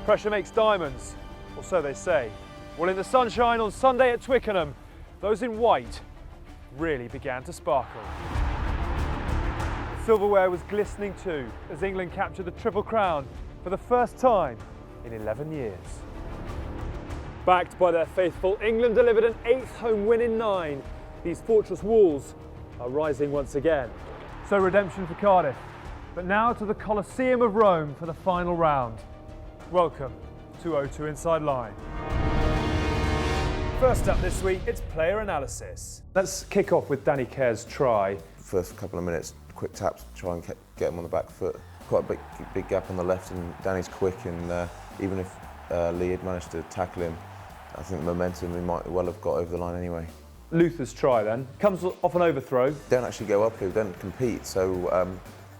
Pressure makes diamonds, or so they say. Well, in the sunshine on Sunday at Twickenham, those in white really began to sparkle. Silverware was glistening too, as England captured the Triple Crown for the first time in 11 years. Backed by their faithful, England delivered an 8th home win in 9. These fortress walls are rising once again. So redemption for Cardiff, but now to the Colosseum of Rome for the final round. Welcome to O2 Inside Line. First up this week, it's player analysis. Let's kick off with Danny Care's try. First couple of minutes, quick taps to try and get him on the back foot. Quite a big gap on the left, and Danny's quick, and even if Lee had managed to tackle him, I think the momentum we might well have got over the line anyway. Luther's try then, comes off an overthrow. Don't actually go up here, don't compete, so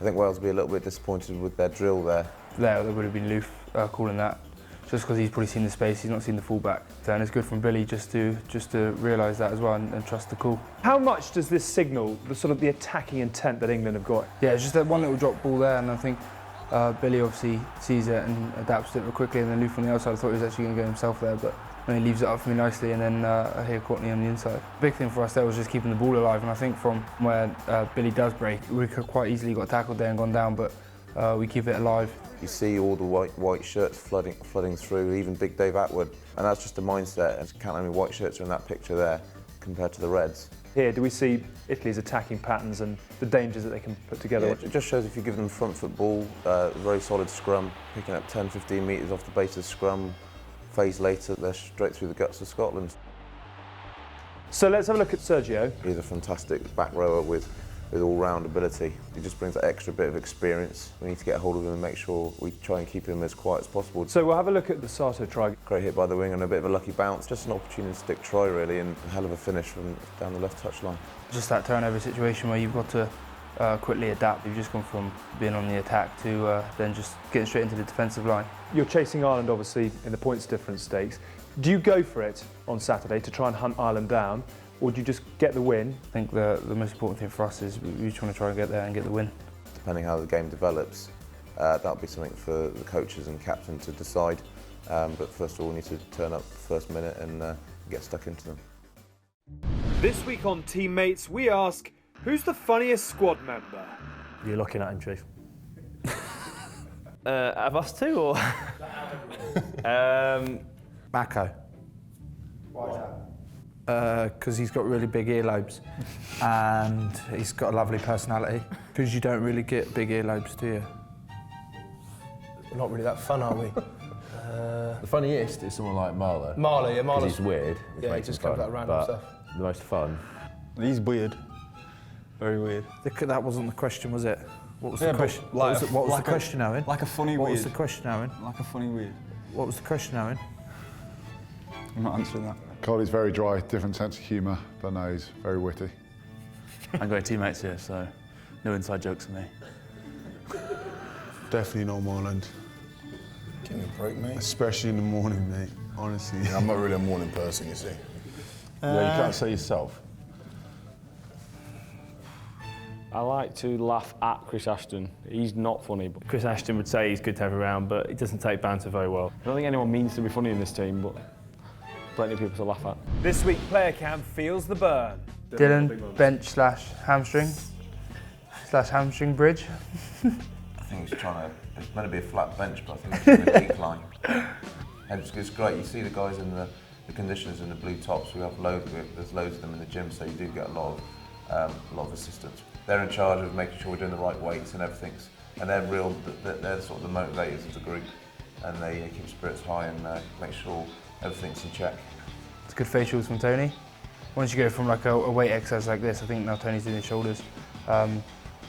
I think Wales will be a little bit disappointed with their drill there. There would have been Luth calling that, just because he's probably seen the space, he's not seen the fullback. And it's good from Billy just to realise that as well and trust the call. How much does this signal the sort of the attacking intent that England have got? Yeah, it's just that one little drop ball there, and I think Billy obviously sees it and adapts to it quickly, and then Luth on the outside, I thought he was actually going to go himself there, but when he leaves it up for me nicely, and then I hear Courtney on the inside. Big thing for us there was just keeping the ball alive, and I think from where Billy does break, we could quite easily got tackled there and gone down, but we keep it alive. You see all the white shirts flooding through, even Big Dave Atwood, and that's just a mindset. And count how many white shirts are in that picture there compared to the Reds. Here, do we see Italy's attacking patterns and the dangers that they can put together? Yeah, it just shows if you give them front foot ball, very solid scrum, picking up 10-15 metres off the base of the scrum, phase later, they're straight through the guts of Scotland. So let's have a look at Sergio. He's a fantastic back rower with all-round ability. He just brings that extra bit of experience. We need to get a hold of him and make sure we try and keep him as quiet as possible. So we'll have a look at the Sato try. Great hit by the wing and a bit of a lucky bounce. Just an opportunistic try really, and a hell of a finish from down the left touchline. Just that turnover situation where you've got to quickly adapt. You've just gone from being on the attack to then just getting straight into the defensive line. You're chasing Ireland obviously in the points difference stakes. Do you go for it on Saturday to try and hunt Ireland down, or do you just get the win? I think the most important thing for us is we just want to try and get there and get the win. Depending how the game develops, that'll be something for the coaches and captain to decide. But first of all, we need to turn up the first minute and get stuck into them. This week on Teammates, we ask, who's the funniest squad member? You're looking at him, Chief. Of us two, or? Mako. Why is that? Because he's got really big earlobes and he's got a lovely personality. Because you don't really get big earlobes, do you? We're not really that fun, are we? The funniest is someone like Marlow. Marlow, yeah, Marlow. Because he's weird. Yeah, he just comes out random stuff. The most fun. He's weird. Very weird. That wasn't the question, was it? What was the question? What was the question, Owen? Like a funny What weird. was the question, Owen? Like a funny weird. What was the question, Owen? I'm not answering that. Carly's very dry, different sense of humour, but no, he's very witty. I'm going teammates here, so no inside jokes for me. Definitely not Marland. Give me a break, mate. Especially in the morning, mate. Honestly. Yeah, I'm not really a morning person, you see. Yeah, you can't say yourself. I like to laugh at Chris Ashton. He's not funny, but Chris Ashton would say he's good to have around, but he doesn't take banter very well. I don't think anyone means to be funny in this team, but plenty of people to laugh at. This week, Player Cam feels the burn. Dylan, bench / hamstring bridge. I think he's trying to, it's meant to be a flat bench, but I think he's trying to decline. And it's great, you see the guys in the conditioners in the blue tops, we have there's loads of them in the gym, so you do get a lot of assistance. They're in charge of making sure we're doing the right weights and everything, and they're sort of the motivators of the group, and they keep spirits high and make sure everything's in check. It's good facials from Tony. Once you go from like a weight exercise like this, I think now Tony's doing his shoulders.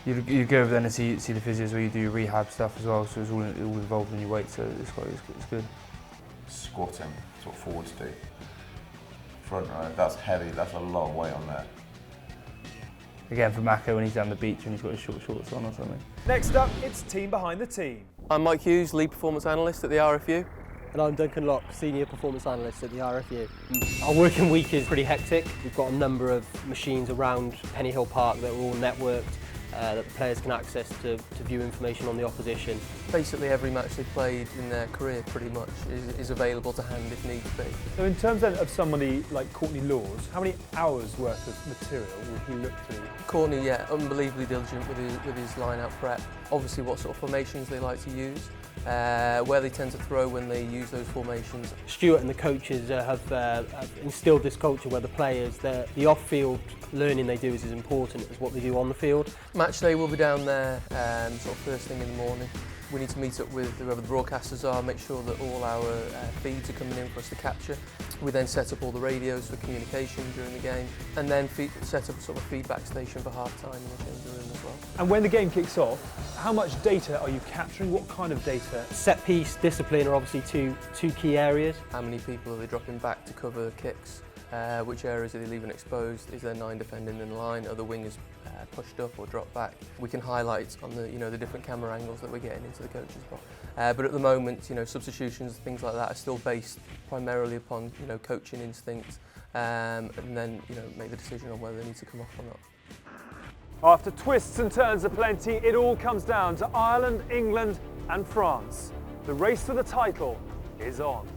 You go over there and see the physios where you do your rehab stuff as well, so it's all involved in your weight, so it's good. Squatting, that's what forwards do. Front row, that's heavy, that's a lot of weight on there. Again, for Mako when he's down the beach and he's got his short shorts on or something. Next up, it's Team Behind the Team. I'm Mike Hughes, Lead Performance Analyst at the RFU. And I'm Duncan Locke, Senior Performance Analyst at the RFU. Our working week is pretty hectic. We've got a number of machines around Penny Hill Park that are all networked. that the players can access to view information on the opposition. Basically every match they've played in their career pretty much is available to hand if needs be. So in terms then of somebody like Courtney Laws, how many hours worth of material will he look through? Courtney, yeah, unbelievably diligent with his line-out prep. Obviously what sort of formations they like to use, where they tend to throw when they use those formations. Stuart and the coaches have instilled this culture where the players, the off-field learning they do is as important as what they do on the field. Match day will be down there sort of first thing in the morning. We need to meet up with whoever the broadcasters are, make sure that all our feeds are coming in for us to capture. We then set up all the radios for communication during the game, and then set up a sort of feedback station for half-time in the changing room as well. And when the game kicks off, how much data are you capturing? What kind of data? Set piece, discipline are obviously two key areas. How many people are they dropping back to cover kicks? Which areas are they leaving exposed? Is there 9 defending in the line? Are the wingers pushed up or dropped back? We can highlight on the the different camera angles that we're getting into the coaches box. But at the moment, substitutions, things like that are still based primarily upon coaching instinct, and then make the decision on whether they need to come off or not. After twists and turns aplenty, it all comes down to Ireland, England and France. The race for the title is on.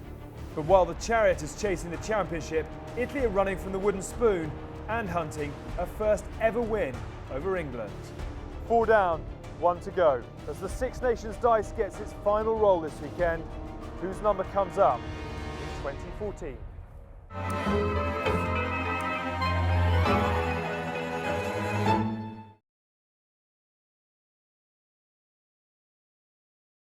But while the chariot is chasing the championship, Italy are running from the wooden spoon and hunting a first ever win over England. 4 down, 1 to go. As the Six Nations dice gets its final roll this weekend, whose number comes up in 2014?